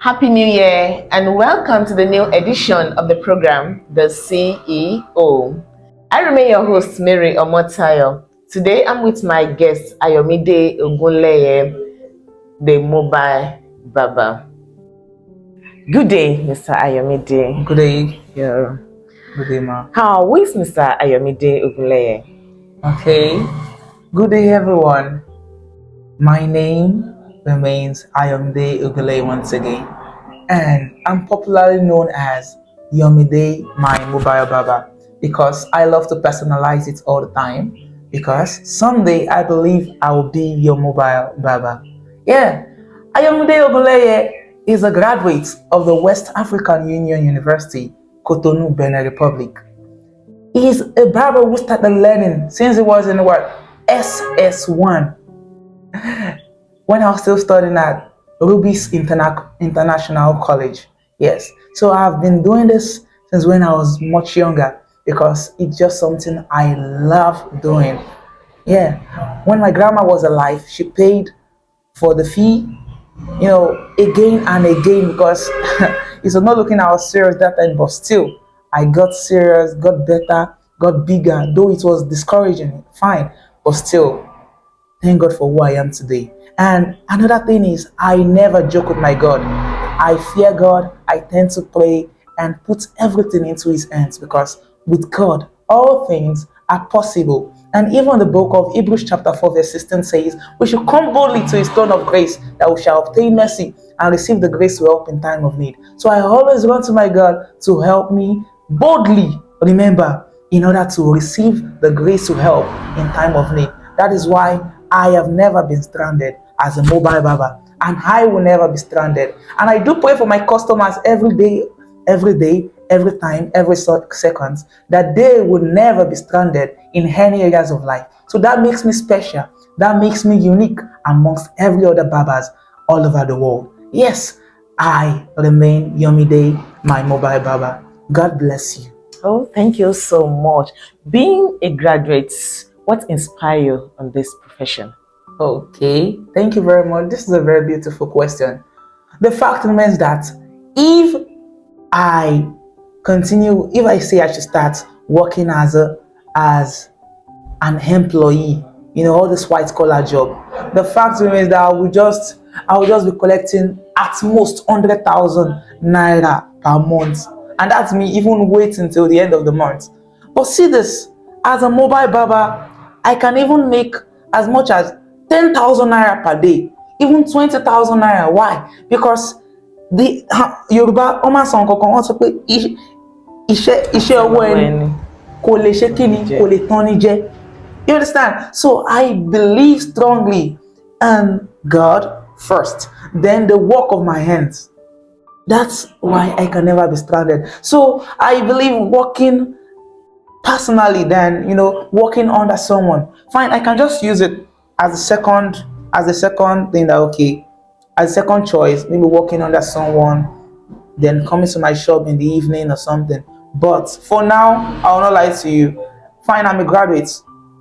Happy New Year and welcome to the new edition of the program, The CEO. I remain your host, Mary Omotayo. Today I'm with my guest, Ayomide Ogunleye, the mobile Baba. Good day, Mr. Ayomide. Good day. Yeah. Good day, ma. How is Mr. Ayomide Ogunleye? Okay. Good day, everyone. My name remains Ayomide Ugule once again, and I'm popularly known as Yomide, my mobile baba, because I love to personalize it all the time. Because someday I believe I will be your mobile baba. Yeah, Ayomide Ugule is a graduate of the West African Union University, Cotonou, Benin Republic. He's a barber who started learning since he was in what SS1 when I was still studying at Ruby's International College. Yes, so I've been doing this since when I was much younger because it's just something I love doing. Yeah, when my grandma was alive, she paid for the fee, again and again because it was not looking at us serious that time, but still, I got serious, got better, got bigger, though it was discouraging, fine, but still, thank God for who I am today. And another thing is, I never joke with my God. I fear God, I tend to pray and put everything into His hands because with God, all things are possible. And even the book of Hebrews chapter 4 verse 16 says, we should come boldly to His throne of grace that we shall obtain mercy and receive the grace to help in time of need. So I always run to my God to help me boldly, remember, in order to receive the grace to help in time of need. That is why I have never been stranded as a mobile baba, and I will never be stranded. And I do pray for my customers every day, every time, every second, that they will never be stranded in any areas of life. So that makes me special. That makes me unique amongst every other babas all over the world. Yes, I remain Yomide, my mobile baba. God bless you. Oh, thank you so much. Being a graduate, what inspired you on this profession? Okay, thank you very much. This is a very beautiful question. The fact remains that if I say I should start working as an employee, all this white collar job, the fact remains that I will just be collecting at most 100,000 naira per month, and that's me even waiting till the end of the month. But see this, as a mobile barber, I can even make as much as 10,000 naira per day, even 20,000 naira. Why? Because the Yoruba Oma song kankan sọ pé iṣẹ́ ọwọ́ ẹni kò lè ṣe kíni kò lè tán ní jẹ. You understand? So I believe strongly in God first, then the work of my hands. That's why I can never be stranded. So I believe working personally than working under someone. Fine, I can just use it as a second thing that okay, as a second choice, maybe working under someone, then coming to my shop in the evening or something. But for now, I will not lie to you. Fine, I'm a graduate,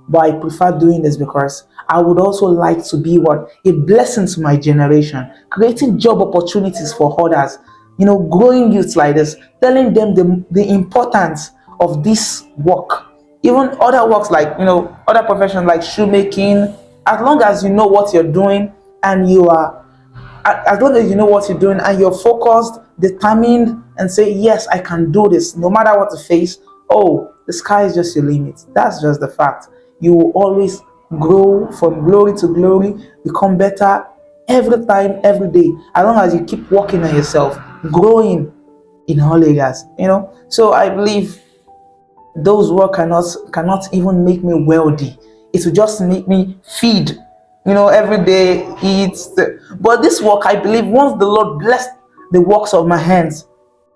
but I prefer doing this because I would also like to be a blessing to my generation, creating job opportunities for others, growing youth like this, telling them the importance of this work. Even other works like, other professions like shoemaking, as long as you know what you're doing and as long as you know what you're doing and you're focused, determined, and say, yes, I can do this, no matter what the face, the sky is just your limit. That's just the fact. You will always grow from glory to glory, become better every time, every day, as long as you keep working on yourself, growing in all areas, So I believe those work cannot even make me wealthy. It will just make me feed, every day, eat. But this work, I believe, once the Lord blessed the works of my hands,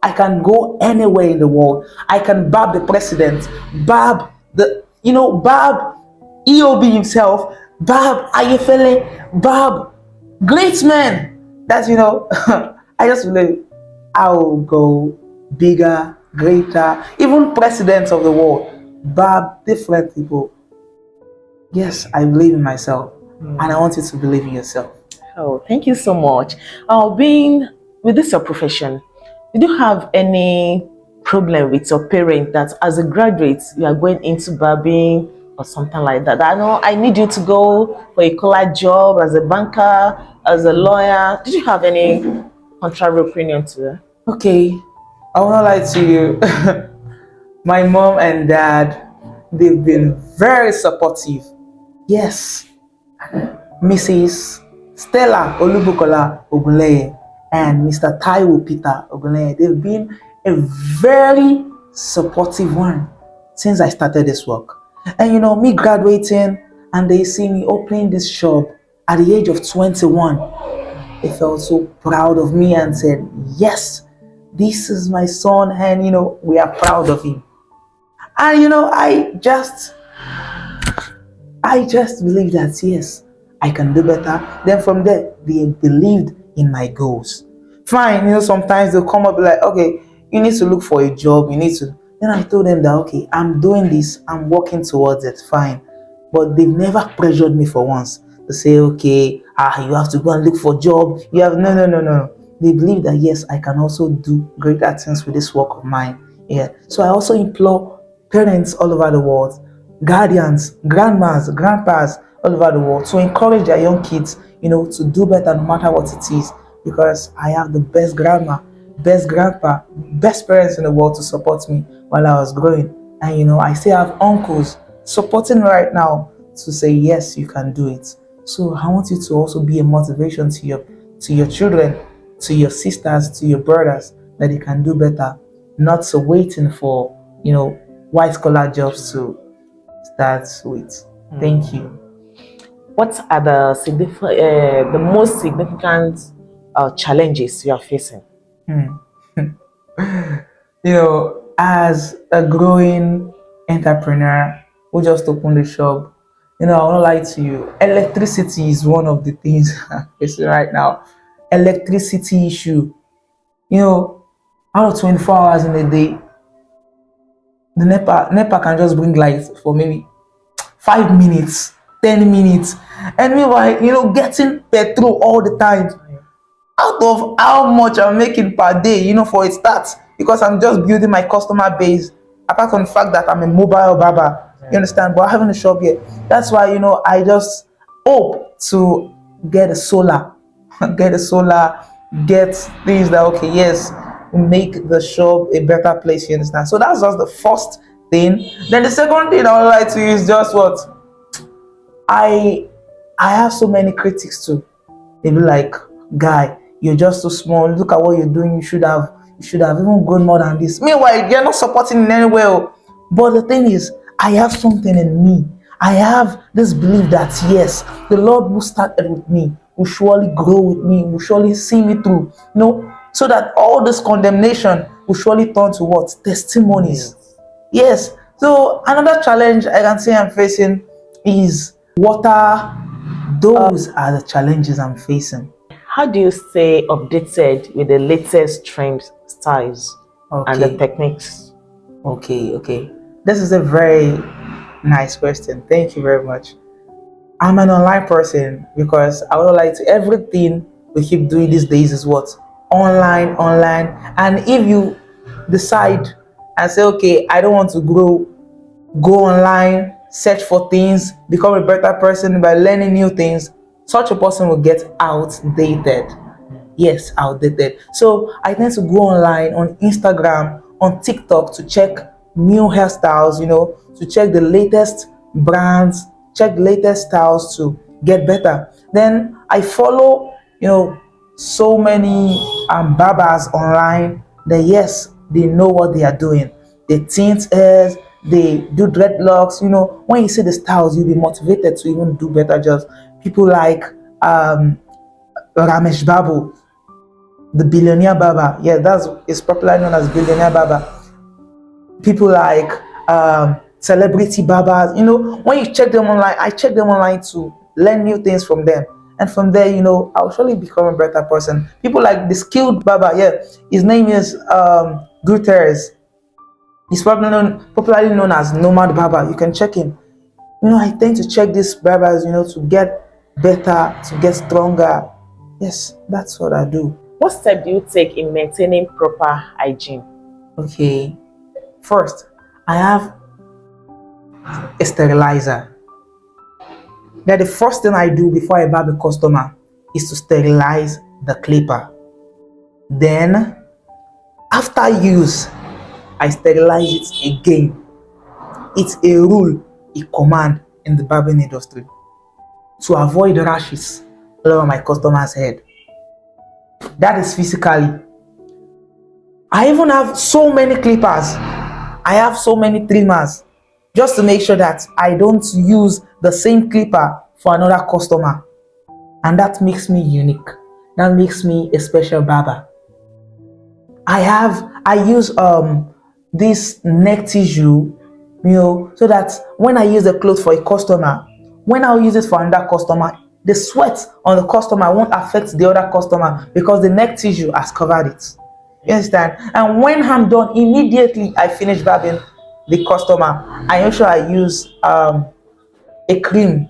I can go anywhere in the world. I can barb the president, barb EOB himself, barb Ayefele, barb great men. That's, I just believe I'll go bigger, greater, even presidents of the world, barb different people. Yes, I believe in myself, and I want you to believe in yourself. Oh, thank you so much. Being with this your profession, did you have any problem with your parent that as a graduate you are going into barbing or something like that? I know I need you to go for a collar job as a banker, as a lawyer. Did you have any contrary opinion to that? Okay, I won't lie to you. My mom and dad, they've been very supportive. Yes, Mrs. Stella Olubukola Ogunleye and Mr. Taiwo Peter Ogunleye, they've been a very supportive one since I started this work. And me graduating and they see me opening this shop at the age of 21, they felt so proud of me and said, yes, this is my son, and we are proud of him. And I just believe that yes, I can do better. Then from there, they believed in my goals. Fine, sometimes they'll come up like, okay, you need to look for a job, you need to. Then I told them that okay, I'm doing this, I'm working towards it, fine. But they've never pressured me for once to say, okay, you have to go and look for a job. You have no. They believe that yes, I can also do greater things with this work of mine. Yeah. So I also implore parents all over the world, guardians, grandmas, grandpas all over the world to encourage their young kids, to do better no matter what it is. Because I have the best grandma, best grandpa, best parents in the world to support me while I was growing. And I still have uncles supporting me right now to say yes, you can do it. So I want you to also be a motivation to your children, to your sisters, to your brothers, that they can do better, not so waiting for white collar jobs to start with. Thank you. What are the most significant challenges you are facing? As a growing entrepreneur who just opened a shop, I won't lie to you. Electricity is one of the things I'm facing right now. Electricity issue. Out of 24 hours in a day, the NEPA can just bring light for maybe 5 minutes, 10 minutes. And meanwhile, getting petrol all the time. Out of how much I'm making per day, for a start, because I'm just building my customer base, apart from the fact that I'm a mobile barber, you understand, but having a shop here. That's why, I just hope to get a solar, get things that, okay, yes, make the shop a better place, you understand. So that's just the first thing. Then the second thing I would like to use just what I have so many critics too. They be like, guy, you're just too small. Look at what you're doing. You should have even grown more than this. Meanwhile, you're not supporting in any way. But the thing is, I have something in me. I have this belief that yes, the Lord who started with me will surely grow with me, will surely see me through. So that all this condemnation will surely turn to what? Testimonies. Yes. So another challenge I can say I'm facing is water. Those are the challenges I'm facing. How do you stay updated with the latest trends, styles, and the techniques? Okay. This is a very nice question. Thank you very much. I'm an online person because I would like to, everything we keep doing these days is what? Online. And if you decide and say, okay, I don't want to go online, search for things, become a better person by learning new things, such a person will get outdated. Yes, outdated. So I tend to go online on Instagram, on TikTok to check new hairstyles, to check the latest brands, check the latest styles to get better. Then I follow, so many barbers online that yes, they know what they are doing. They tint hairs, they do dreadlocks. When you see the styles, you'll be motivated to even do better jobs. People like Ramesh Babu, the billionaire barber. Yeah, is popularly known as billionaire barber. People like celebrity barbers. When you check them online, I check them online to learn new things from them. And from there, I'll surely become a better person. People like the skilled barber. Yeah, his name is Guterres. He's popularly known as Nomad Barber. You can check him. I tend to check these barbers, to get better, to get stronger. Yes, that's what I do. What step do you take in maintaining proper hygiene? Okay. First, I have a sterilizer. That the first thing I do before I barb a customer is to sterilize the clipper. Then, after use, I sterilize it again. It's a rule, a command in the barbering industry to avoid rashes all over my customer's head. That is physically. I even have so many clippers. I have so many trimmers just to make sure that I don't use the same clipper for another customer. And that makes me unique. That makes me a special barber. I use this neck tissue, so that when I use the clothes for a customer, when I use it for another customer, the sweat on the customer won't affect the other customer because the neck tissue has covered it. You understand? And when I'm done, immediately I finish barbing the customer, I make sure I use a cream,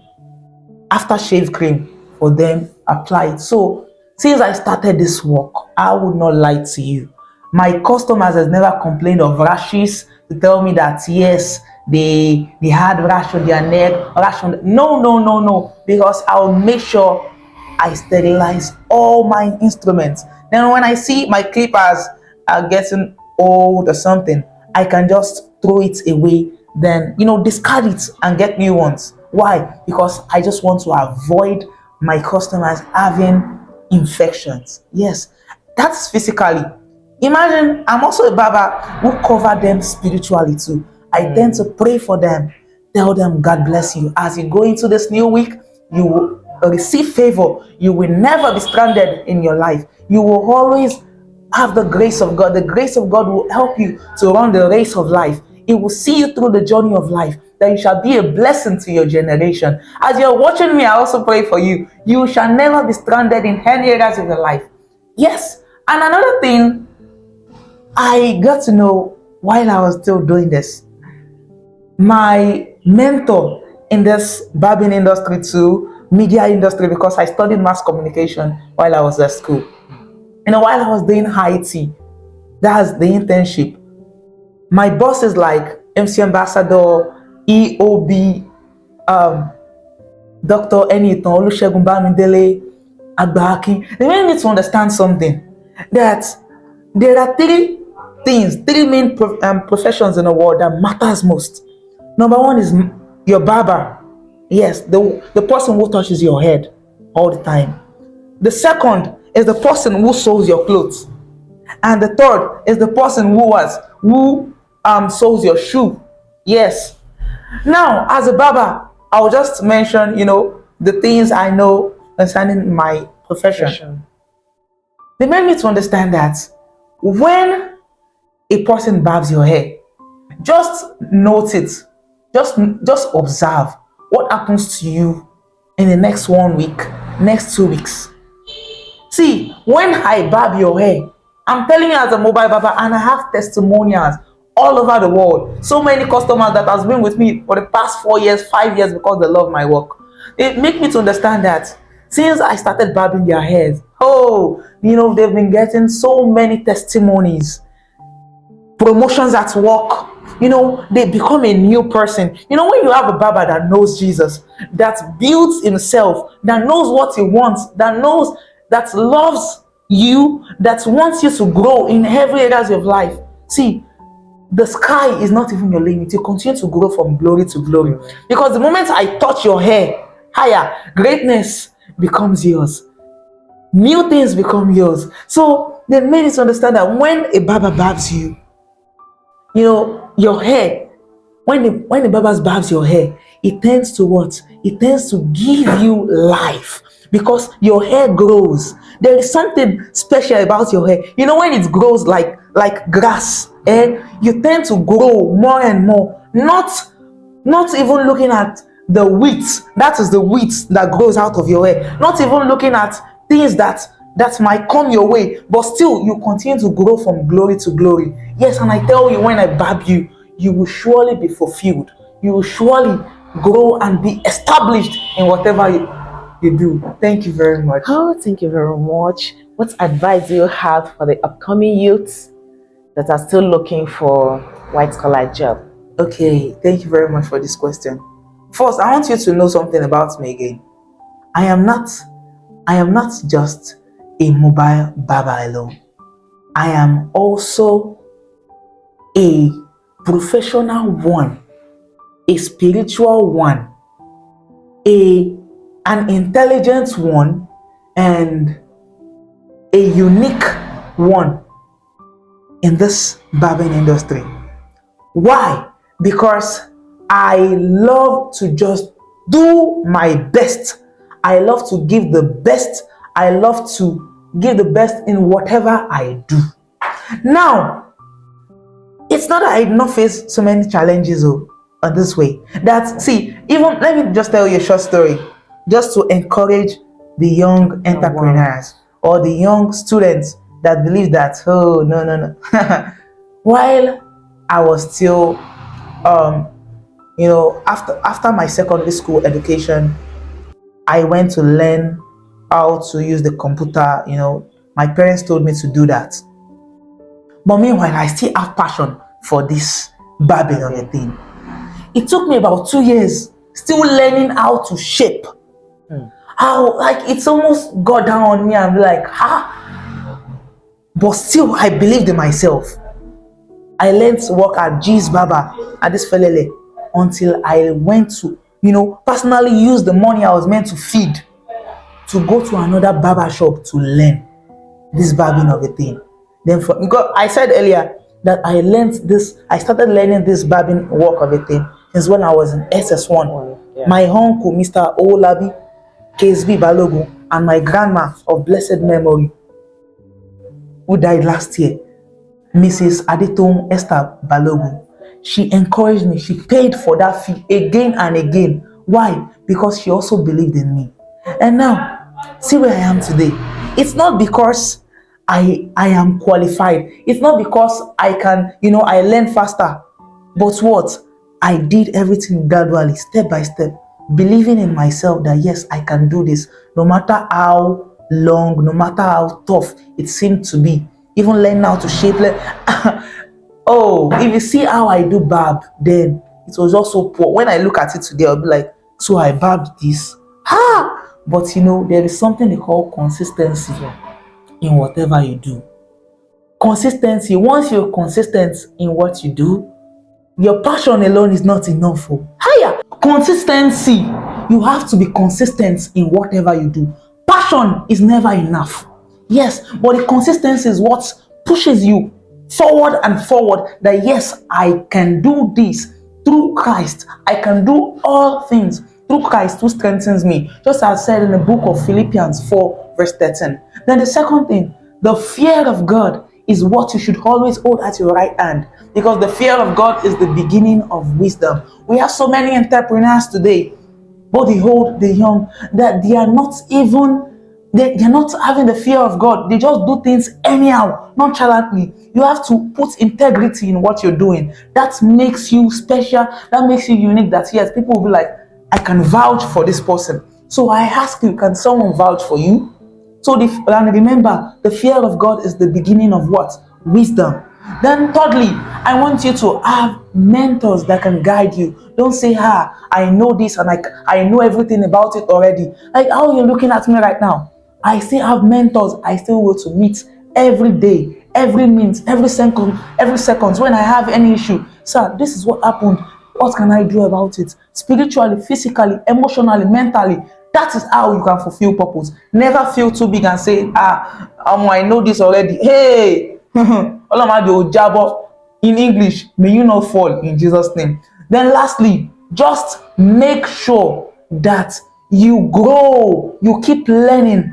aftershave cream, for them apply it. So since I started this work, I would not lie to you. My customers has never complained of rashes to tell me that yes, they had rash on their neck, rash on no, because I'll make sure I sterilize all my instruments. Then when I see my clippers are getting old or something, I can just throw it away, then discard it and get new ones. Why? Because I just want to avoid my customers having infections. Yes, that's physically. Imagine I'm also a barber who cover them spiritually too. I tend to pray for them, tell them God bless you. As you go into this new week, you will receive favor. You will never be stranded in your life. You will always have the grace of God. The grace of God will help you to run the race of life. It will see you through the journey of life, that you shall be a blessing to your generation. As you're watching me, I also pray for you. You shall never be stranded in any areas of your life. Yes. And another thing I got to know while I was still doing this, my mentor in this barbering industry too, media industry, because I studied mass communication while I was at school. While I was doing IT, that's the internship, my boss is like MC Ambassador, EOB, Dr. Eniton Olusegun Bamidele, Agbaki. They made me to understand something, that there are three main professions in the world that matters most. Number one is your barber. Yes, the person who touches your head all the time. The second is the person who sews your clothes. And the third is the person who sews your shoe. Yes. Now, as a barber, I'll just mention, the things I know concerning my profession. They made me to understand that when a person barbs your hair, just note it. Just observe what happens to you in the next 1 week, next 2 weeks. See, when I barb your hair, I'm telling you as a mobile barber, and I have testimonials all over the world. So many customers that has been with me for the past 4 years, 5 years, because they love my work. It make me to understand that since I started barbing their hairs, they've been getting so many testimonies, promotions at work. They become a new person. When you have a barber that knows Jesus, that builds himself, that knows what he wants, that loves you, that wants you to grow in every areas of life. See, the sky is not even your limit. You continue to grow from glory to glory. Because the moment I touch your hair higher, greatness becomes yours. New things become yours. So they made us understand that when a barber barbs you, your hair, when the barber barbs your hair, it tends to what? It tends to give you life, because your hair grows. There is something special about your hair. When it grows like grass, you tend to grow more and more. Not even looking at the weeds. That is the weeds that grows out of your hair. Not even looking at things that might come your way, but still you continue to grow from glory to glory. Yes, and I tell you, when I barb you, you will surely be fulfilled. You will surely grow and be established in whatever you do. Thank you very much. Oh, thank you very much. what advice do you have for the upcoming youths that are still looking for white-collar job? Okay, thank you very much for this question. First, I want you to know something about me again. I am not just a mobile barber alone. I am also a professional one, a spiritual one, an intelligent one, and a unique one in this barbering industry. Why? Because I love to just do my best. I love to give the best. I love to give the best in whatever I do. Now, it's not that I did not face so many challenges on this way. Even let me just tell you a short story, just to encourage the young entrepreneurs or the young students that believe that, oh, no. While I was still, after my secondary school education, I went to learn how to use the computer. My parents told me to do that. But meanwhile, I still have passion for this barbering of a thing. It took me about 2 years still learning how to shape. How, like, it's almost got down on me and be like, but still I believed in myself. I learned to work at G's Barber at this felele until I went to, personally use the money I was meant to feed to go to another barber shop to learn this barbering of a thing. Then because I said earlier that I started learning this barbering work of a thing since when I was in SS1. Yeah. My uncle, Mr. Olabi KSB Balogun, and my grandma of blessed memory, who died last year, Mrs. Adeton Esther Balogun, she encouraged me. She paid for that fee again and again. Why? Because she also believed in me. And now, see where I am today. It's not because I am qualified. It's not because I can, I learn faster. But what? I did everything gradually, step by step, believing in myself that yes, I can do this, no matter how long, no matter how tough it seemed to be. Even learning how to shape. Oh, if you see how I do barb, then it was also poor. When I look at it today, I'll be like, so I barbed this. But there is something they call consistency in whatever you do. Consistency. Once you're consistent in what you do, your passion alone is not enough. Higher consistency. You have to be consistent in whatever you do. Passion is never enough. Yes, but the consistency is what pushes you forward and forward, that yes, I can do this through Christ. I can do all things through Christ who strengthens me. Just as said in the book of Philippians 4 verse 13. Then the second thing, the fear of God is what you should always hold at your right hand, because the fear of God is the beginning of wisdom. We have so many entrepreneurs today, both the old, the young, that they are not even they're not having the fear of God. They just do things anyhow, nonchalantly. You have to put integrity in what you're doing. That makes you special. That makes you unique. That yes, people will be like, I can vouch for this person. So I ask you, can someone vouch for you? And remember, the fear of God is the beginning of what? Wisdom. Then thirdly, I want you to have mentors that can guide you. Don't say, I know this and I know everything about it already. Like how you're looking at me right now. I still have mentors I still go to meet every day, every minute, every second, when I have any issue. Sir, this is what happened. What can I do about it? Spiritually, physically, emotionally, mentally. That is how you can fulfill purpose. Never feel too big and say, I know this already. Hey, in English, may you not fall in Jesus' name. Then lastly, just make sure that you grow, you keep learning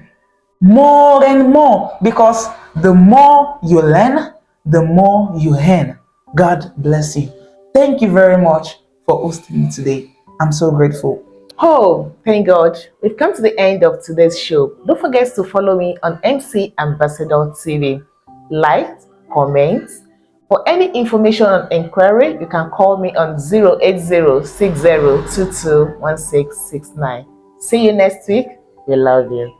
more and more, because the more you learn, the more you earn. God bless you. Thank you very much for hosting me today. I'm so grateful. Oh, thank God. We've come to the end of today's show. Don't forget to follow me on MC Ambassador TV. Like, comment. For any information or inquiry, you can call me on 08060221669. See you next week. We love you.